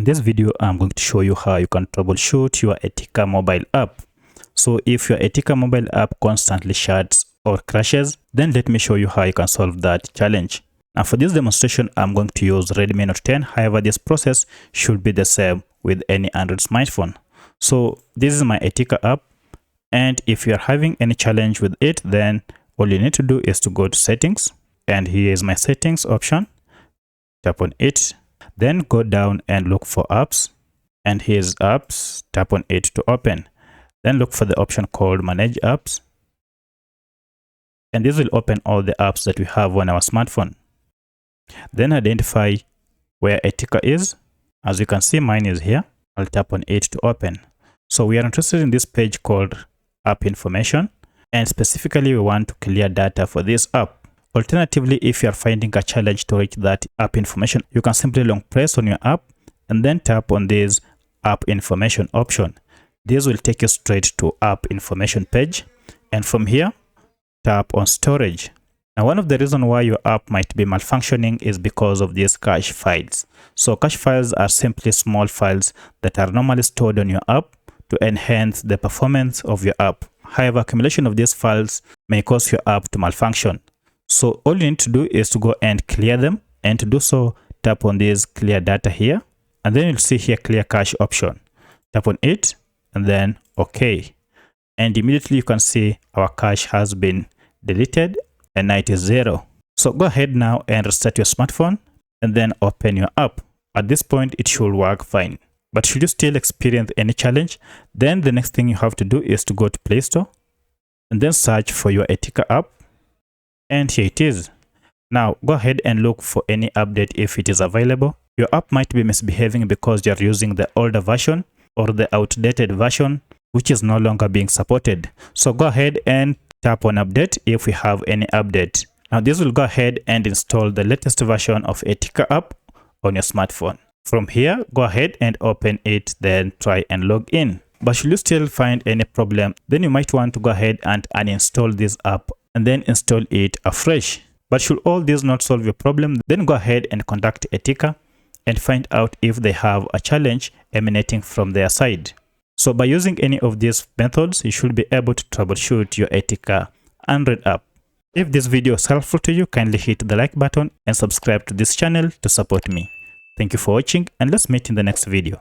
In this video, I'm going to show you how you can troubleshoot your Etica mobile app. So if your Etica mobile app constantly shuts or crashes, then let me show you how you can solve that challenge. Now for this demonstration, I'm going to use Redmi Note 10. However, this process should be the same with any Android smartphone. So this is my Etica app. And if you are having any challenge with it, then all you need to do is to go to settings. And here is my settings option. Tap on it. Then go down and look for apps, and here's apps. Tap on it to open. Then look for the option called manage apps, and this will open all the apps that we have on our smartphone. Then identify where Etica is. As you can see, mine is here. I'll tap on it to open. So we are interested in this page called app information, and specifically we want to clear data for this app. Alternatively, if you are finding a challenge to reach that app information, you can simply long press on your app and then tap on this app information option. This will take you straight to app information page, and from here tap on storage. Now one of the reasons why your app might be malfunctioning is because of these cache files. So cache files are simply small files that are normally stored on your app to enhance the performance of your app. However, accumulation of these files may cause your app to malfunction. So all you need to do is to go and clear them, and to do so, tap on this clear data here, and then you'll see here clear cache option. Tap on it and then OK, and immediately you can see our cache has been deleted and now it is 0. So go ahead now and restart your smartphone and then open your app. At this point it should work fine, but should you still experience any challenge, then the next thing you have to do is to go to Play Store and then search for your Etica app. And here it is. Now go ahead and look for any update if it is available. Your app might be misbehaving because you're using the older version or the outdated version, which is no longer being supported. So go ahead and tap on update if we have any update. Now this will go ahead and install the latest version of Etica app on your smartphone. From here, go ahead and open it, then try and log in. But should you still find any problem, then you might want to go ahead and uninstall this app and then install it afresh. But should all this not solve your problem, then go ahead and contact Etica and find out if they have a challenge emanating from their side. So by using any of these methods, you should be able to troubleshoot your Etica Android app. If this video is helpful to you, kindly hit the like button and subscribe to this channel to support me. Thank you for watching, and let's meet in the next video.